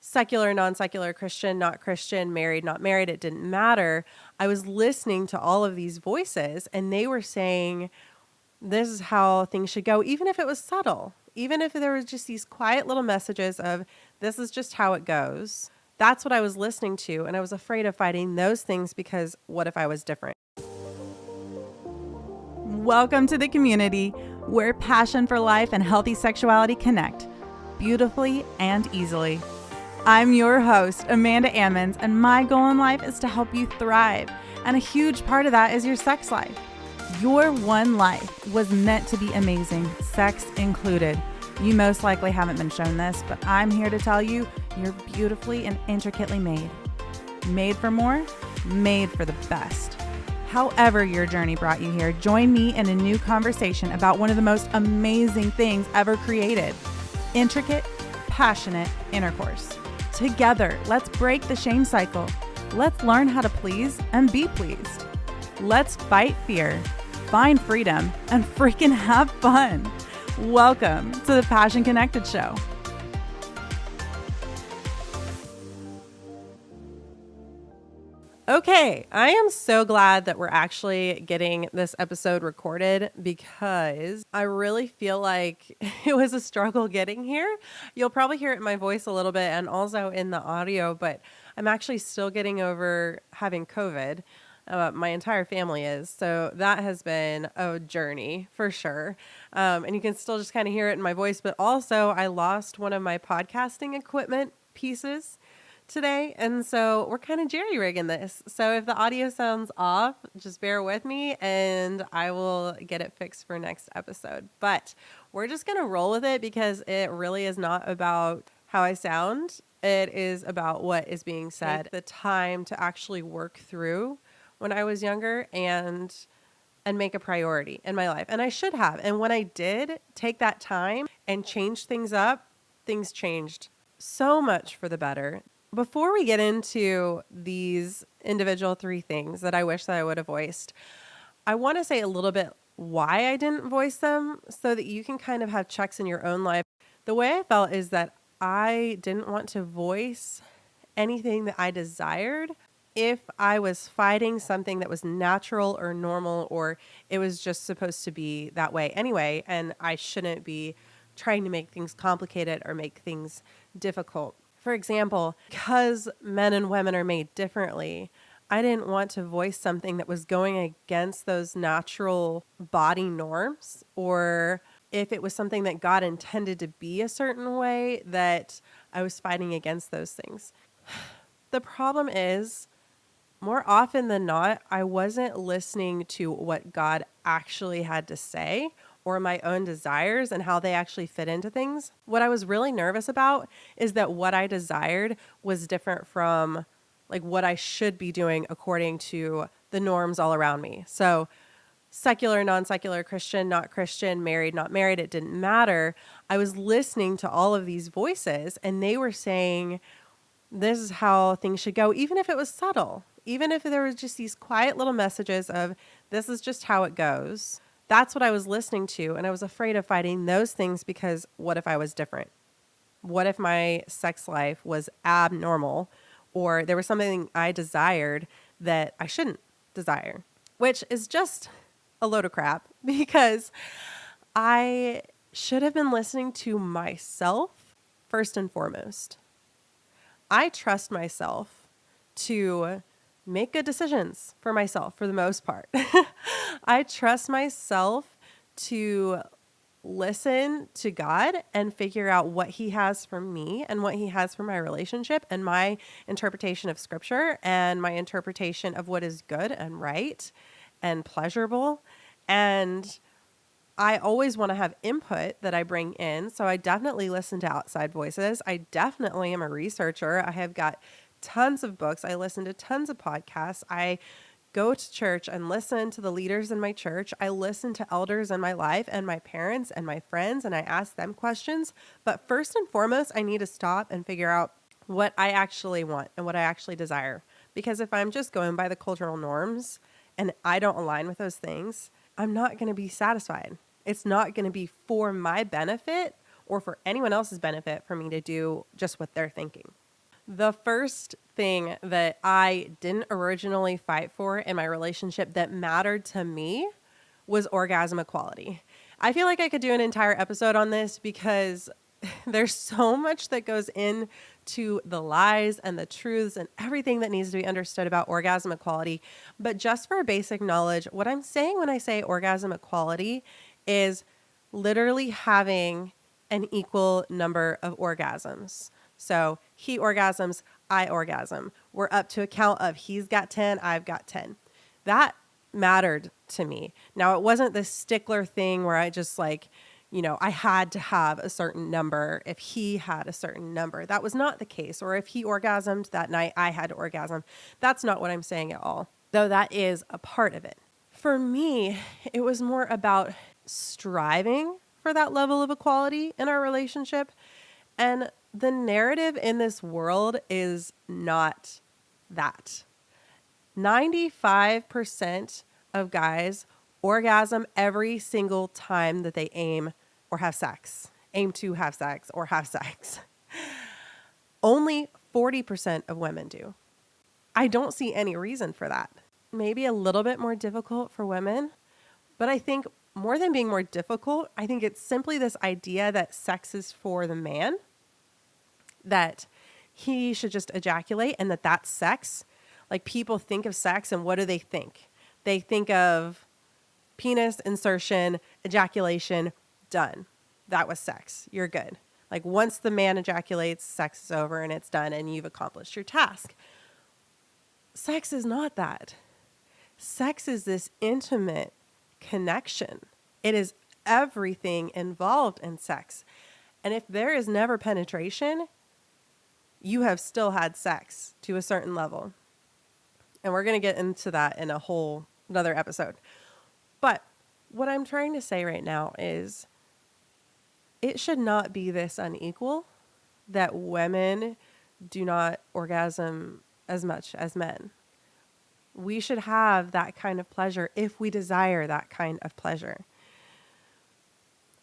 secular, non-secular, Christian, not Christian, married, not married, it didn't matter. I was listening to all of these voices and they were saying, this is how things should go, even if it was subtle, even if there was just these quiet little messages of this is just how it goes. That's what I was listening to. And I was afraid of fighting those things because what if I was different? Welcome to the community where passion for life and healthy sexuality connect beautifully and easily. I'm your host, Amanda Ammons, and my goal in life is to help you thrive. And a huge part of that is your sex life. Your one life was meant to be amazing, sex included. You most likely haven't been shown this, but I'm here to tell you you're beautifully and intricately made. Made for more, made for the best. However your journey brought you here, join me in a new conversation about one of the most amazing things ever created: intricate, passionate intercourse. Together, let's break the shame cycle. Let's learn how to please and be pleased. Let's fight fear, find freedom, and freaking have fun. Welcome to the Passion Connected Show. Okay, I am so glad that we're actually getting this episode recorded because I really feel like it was a struggle getting here. You'll probably hear it in my voice a little bit and also in the audio, but I'm actually still getting over having COVID. My entire family is. So that has been a journey for sure. And you can still just kind of hear it in my voice, but also I lost one of my podcasting equipment pieces today. And so we're kind of jerry-rigging this. So if the audio sounds off, just bear with me and I will get it fixed for next episode. But we're just going to roll with it because it really is not about how I sound. It is about what is being said. Take the time to actually work through when I was younger and make a priority in my life. And I should have. And when I did take that time and change things up, things changed so much for the better. Before we get into these individual three things that I wish that I would have voiced, I want to say a little bit why I didn't voice them so that you can kind of have checks in your own life. The way I felt is that I didn't want to voice anything that I desired if I was fighting something that was natural or normal, or it was just supposed to be that way anyway, and I shouldn't be trying to make things complicated or make things difficult. For example, because men and women are made differently, I didn't want to voice something that was going against those natural body norms, or if it was something that God intended to be a certain way, that I was fighting against those things. The problem is, more often than not, I wasn't listening to what God actually had to say or my own desires and how they actually fit into things. What I was really nervous about is that what I desired was different from like what I should be doing according to the norms all around me. So secular, non-secular, Christian, not Christian, married, not married, it didn't matter. I was listening to all of these voices and they were saying, this is how things should go, even if it was subtle, even if there was just these quiet little messages of this is just how it goes. That's what I was listening to. And I was afraid of fighting those things because what if I was different? What if my sex life was abnormal or there was something I desired that I shouldn't desire, which is just a load of crap because I should have been listening to myself first and foremost. I trust myself to make good decisions for myself for the most part. I trust myself to listen to God and figure out what he has for me and what he has for my relationship and my interpretation of scripture and my interpretation of what is good and right and pleasurable. And I always want to have input that I bring in. So I definitely listen to outside voices. I definitely am a researcher. I have got tons of books. I listen to tons of podcasts. I go to church and listen to the leaders in my church. I listen to elders in my life and my parents and my friends, and I ask them questions. But first and foremost, I need to stop and figure out what I actually want and what I actually desire. Because if I'm just going by the cultural norms and I don't align with those things, I'm not going to be satisfied. It's not going to be for my benefit or for anyone else's benefit for me to do just what they're thinking. The first thing that I didn't originally fight for in my relationship that mattered to me was orgasm equality. I feel like I could do an entire episode on this because there's so much that goes into the lies and the truths and everything that needs to be understood about orgasm equality. But just for basic knowledge, what I'm saying when I say orgasm equality is literally having an equal number of orgasms. So he orgasms, I orgasm. We're up to a count of he's got 10, I've got 10. That mattered to me. Now, it wasn't this stickler thing where I just I had to have a certain number if he had a certain number. That was not the case. Or if he orgasmed that night, I had to orgasm. That's not what I'm saying at all, though that is a part of it. For me, it was more about striving for that level of equality in our relationship. And the narrative in this world is not that. 95% of guys orgasm every single time that they aim or have sex, aim to have sex or have sex. Only 40% of women do. I don't see any reason for that. Maybe a little bit more difficult for women, but I think more than being more difficult, I think it's simply this idea that sex is for the man, that he should just ejaculate and that that's sex. Like, people think of sex and what do they think? They think of penis insertion, ejaculation, done. That was sex. You're good. Like, once the man ejaculates, sex is over and it's done and you've accomplished your task. Sex is not that. Sex is this intimate connection. It is everything involved in sex. And if there is never penetration, you have still had sex to a certain level. And we're going to get into that in another episode. But what I'm trying to say right now is it should not be this unequal that women do not orgasm as much as men. We should have that kind of pleasure if we desire that kind of pleasure.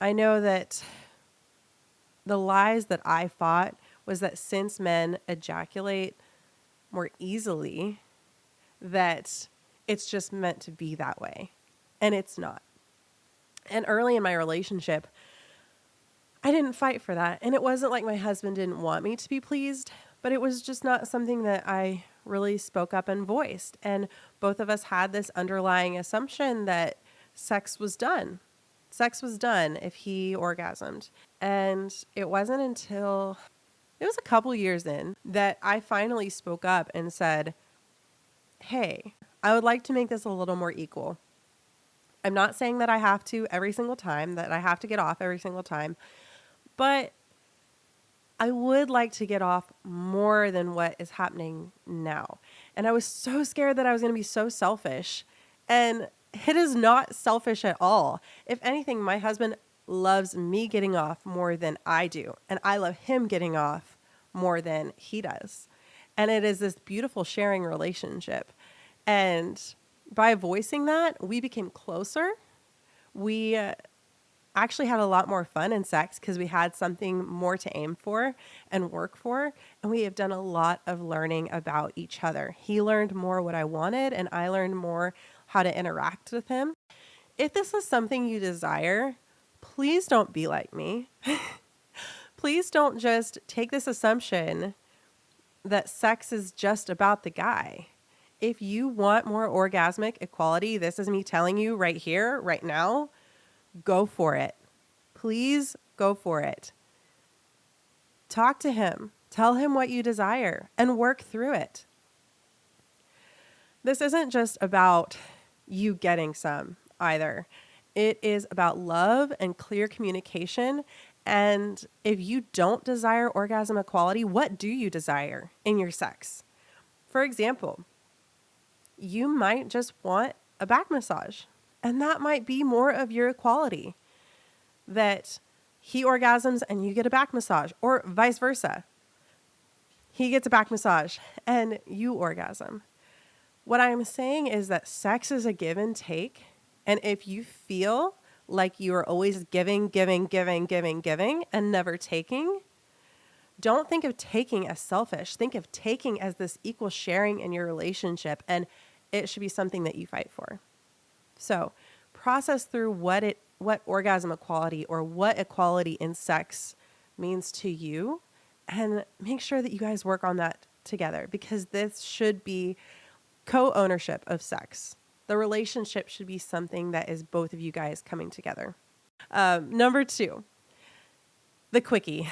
I know that the lies that I fought was that since men ejaculate more easily, that it's just meant to be that way. And it's not. And early in my relationship, I didn't fight for that. And it wasn't like my husband didn't want me to be pleased, but it was just not something that I really spoke up and voiced. And both of us had this underlying assumption that sex was done. Sex was done if he orgasmed. And it wasn't until it was a couple years in that I finally spoke up and said, hey, I would like to make this a little more equal. I'm not saying that I have to every single time, that I have to get off every single time, but I would like to get off more than what is happening now. And I was so scared that I was going to be so selfish. And it is not selfish at all. If anything, my husband loves me getting off more than I do. And I love him getting off more than he does. And it is this beautiful sharing relationship. And by voicing that, we became closer. We actually had a lot more fun in sex because we had something more to aim for and work for. And we have done a lot of learning about each other. He learned more what I wanted, and I learned more how to interact with him. If this is something you desire, please don't be like me. Please don't just take this assumption that sex is just about the guy. If you want more orgasmic equality, this is me telling you right here, right now, go for it. Please go for it. Talk to him. Tell him what you desire and work through it. This isn't just about you getting some either. It is about love and clear communication. And if you don't desire orgasm equality, what do you desire in your sex? For example, you might just want a back massage, and that might be more of your equality, that he orgasms and you get a back massage, or vice versa. He gets a back massage and you orgasm. What I'm saying is that sex is a give and take. And if you feel like you are always giving and never taking, Don't think of taking as selfish. Think of taking as this equal sharing in your relationship, and it should be something that you fight for. So process through what orgasm equality or what equality in sex means to you, and make sure that you guys work on that together, because this should be co-ownership of sex. The relationship should be something that is both of you guys coming together. Number 2, the quickie.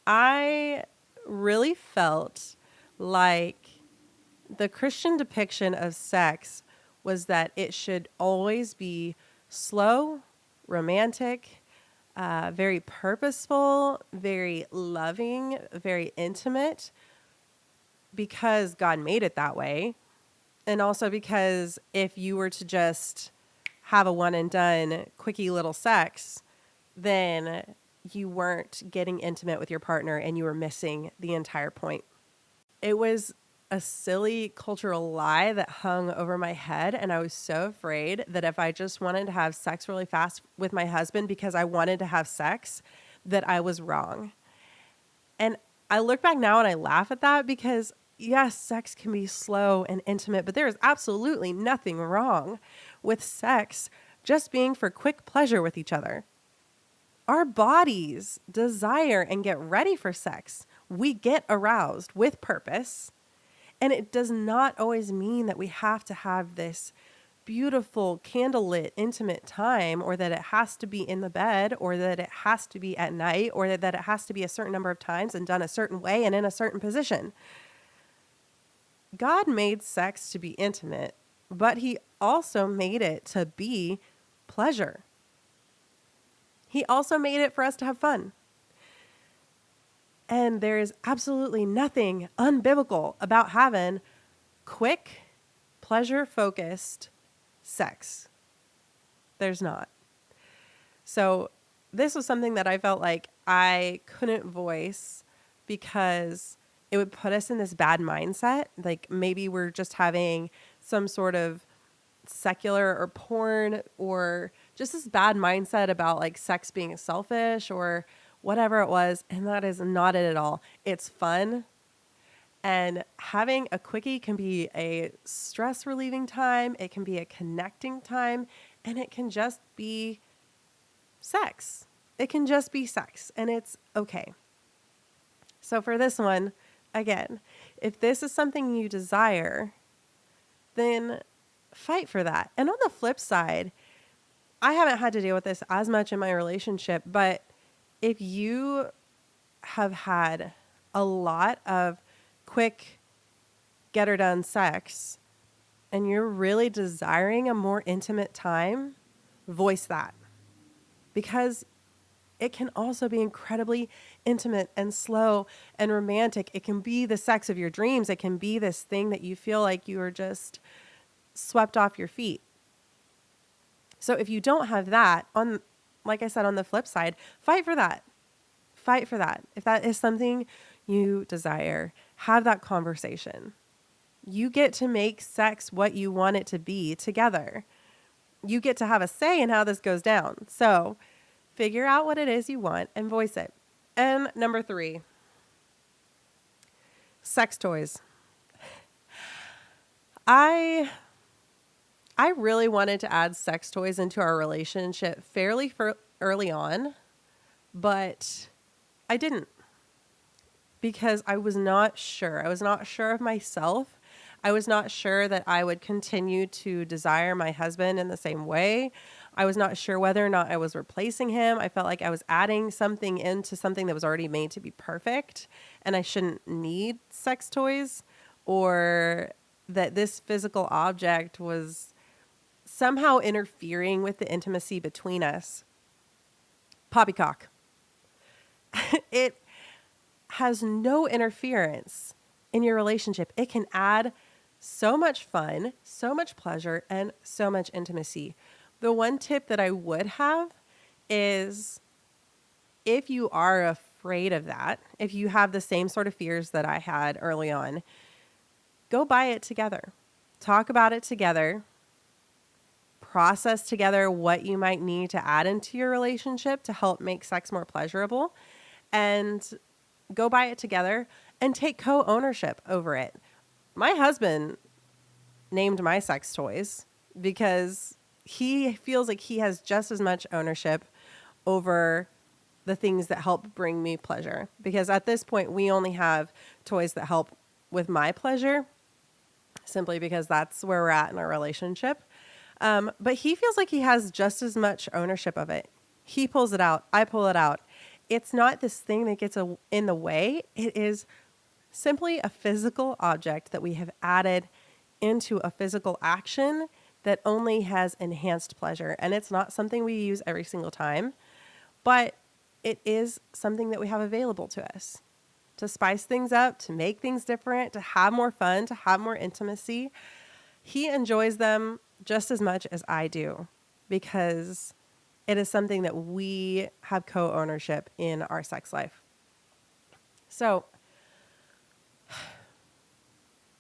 I really felt like the Christian depiction of sex was that it should always be slow, romantic, very purposeful, very loving, very intimate, because God made it that way. And also because if you were to just have a one and done quickie little sex, then you weren't getting intimate with your partner and you were missing the entire point. It was a silly cultural lie that hung over my head. And I was so afraid that if I just wanted to have sex really fast with my husband because I wanted to have sex, that I was wrong. And I look back now and I laugh at that, because yes, sex can be slow and intimate, but there is absolutely nothing wrong with sex just being for quick pleasure with each other. Our bodies desire and get ready for sex. We get aroused with purpose. And it does not always mean that we have to have this beautiful, candlelit, intimate time, or that it has to be in the bed, or that it has to be at night, or that it has to be a certain number of times and done a certain way and in a certain position. God made sex to be intimate, but he also made it to be pleasure. He also made it for us to have fun. And there is absolutely nothing unbiblical about having quick, pleasure-focused sex. There's not. So this was something that I felt like I couldn't voice, because it would put us in this bad mindset. Like maybe we're just having some sort of secular or porn, or just this bad mindset about like sex being selfish or whatever it was. And that is not it at all. It's fun. And having a quickie can be a stress relieving time. It can be a connecting time, and it can just be sex. It can just be sex, and it's okay. So for this one, again, if this is something you desire, then fight for that. And on the flip side, I haven't had to deal with this as much in my relationship, but if you have had a lot of quick get her done sex and you're really desiring a more intimate time, voice that, because it can also be incredibly intimate and slow and romantic. It can be the sex of your dreams. It can be this thing that you feel like you are just swept off your feet. So if you don't have that, like I said, on the flip side, fight for that. Fight for that. If that is something you desire, have that conversation. You get to make sex what you want it to be together. You get to have a say in how this goes down. So figure out what it is you want and voice it. And number 3, sex toys. I really wanted to add sex toys into our relationship fairly early on, but I didn't, because I was not sure. I was not sure of myself. I was not sure that I would continue to desire my husband in the same way. I was not sure whether or not I was replacing him. I felt like I was adding something into something that was already made to be perfect, and I shouldn't need sex toys, or that this physical object was somehow interfering with the intimacy between us. Poppycock. It has no interference in your relationship. It can add so much fun, so much pleasure, and so much intimacy. The one tip that I would have is, if you are afraid of that, if you have the same sort of fears that I had early on, go buy it together. Talk about it together. Process together what you might need to add into your relationship to help make sex more pleasurable. And go buy it together and take co-ownership over it. My husband named my sex toys because he feels like he has just as much ownership over the things that help bring me pleasure. Because at this point, we only have toys that help with my pleasure, simply because that's where we're at in our relationship. But he feels like he has just as much ownership of it. He pulls it out. I pull it out. It's not this thing that gets in the way. It is simply a physical object that we have added into a physical action that only has enhanced pleasure. And it's not something we use every single time, but it is something that we have available to us to spice things up, to make things different, to have more fun, to have more intimacy. He enjoys them just as much as I do because it is something that we have co-ownership in our sex life. So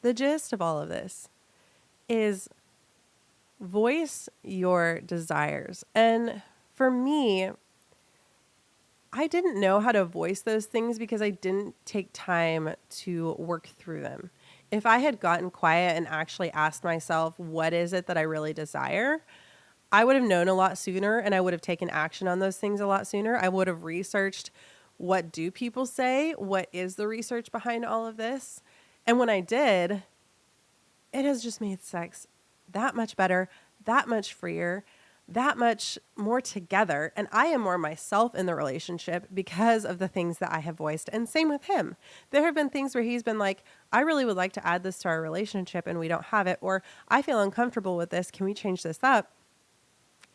the gist of all of this is voice your desires. And for me, I didn't know how to voice those things because I didn't take time to work through them. If I had gotten quiet and actually asked myself, what is it that I really desire? I would have known a lot sooner and I would have taken action on those things a lot sooner. I would have researched, what do people say? What is the research behind all of this? And when I did, it has just made sex that much better, that much freer, that much more together. And I am more myself in the relationship because of the things that I have voiced. And same with him. There have been things where he's been like, I really would like to add this to our relationship and we don't have it. Or I feel uncomfortable with this. Can we change this up?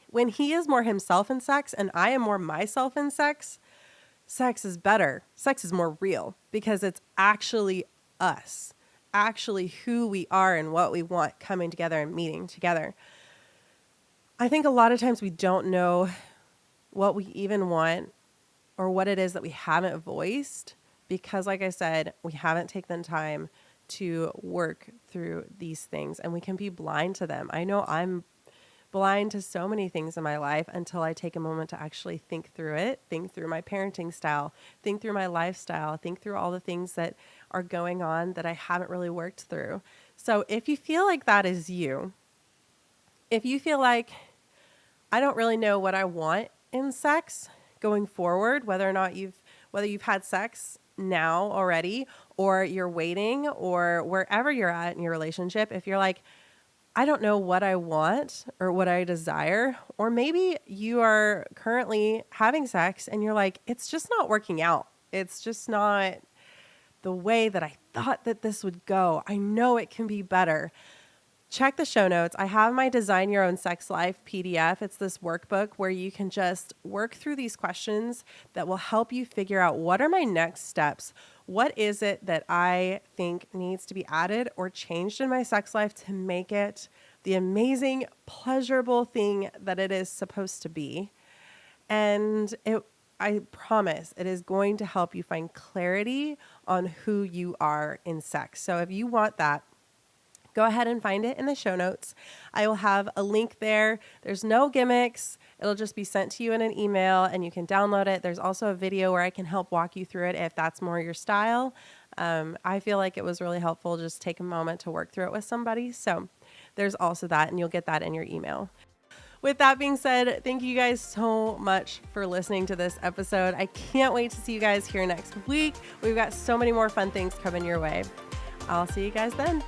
When he is more himself in sex and I am more myself in sex, sex is better. Sex is more real because it's actually us, actually who we are and what we want coming together and meeting together. I think a lot of times we don't know what we even want or what it is that we haven't voiced because, like I said, we haven't taken the time to work through these things and we can be blind to them. I know I'm blind to so many things in my life until I take a moment to actually think through it, think through my parenting style, think through my lifestyle, think through all the things that are going on that I haven't really worked through. So if you feel like that is you, if you feel like I don't really know what I want in sex going forward, whether you've had sex now already or you're waiting or wherever you're at in your relationship, if you're like, I don't know what I want or what I desire, or maybe you are currently having sex and you're like, it's just not working out. It's just not the way that I thought that this would go. I know it can be better. Check the show notes. I have my Design Your Own Sex Life PDF. It's this workbook where you can just work through these questions that will help you figure out what are my next steps. What is it that I think needs to be added or changed in my sex life to make it the amazing, pleasurable thing that it is supposed to be? And I promise it is going to help you find clarity on who you are in sex. So if you want that, go ahead and find it in the show notes. I will have a link there. There's no gimmicks. It'll just be sent to you in an email and you can download it. There's also a video where I can help walk you through it if that's more your style. I feel like it was really helpful. Just take a moment to work through it with somebody. So there's also that, and you'll get that in your email. With that being said, thank you guys so much for listening to this episode. I can't wait to see you guys here next week. We've got so many more fun things coming your way. I'll see you guys then.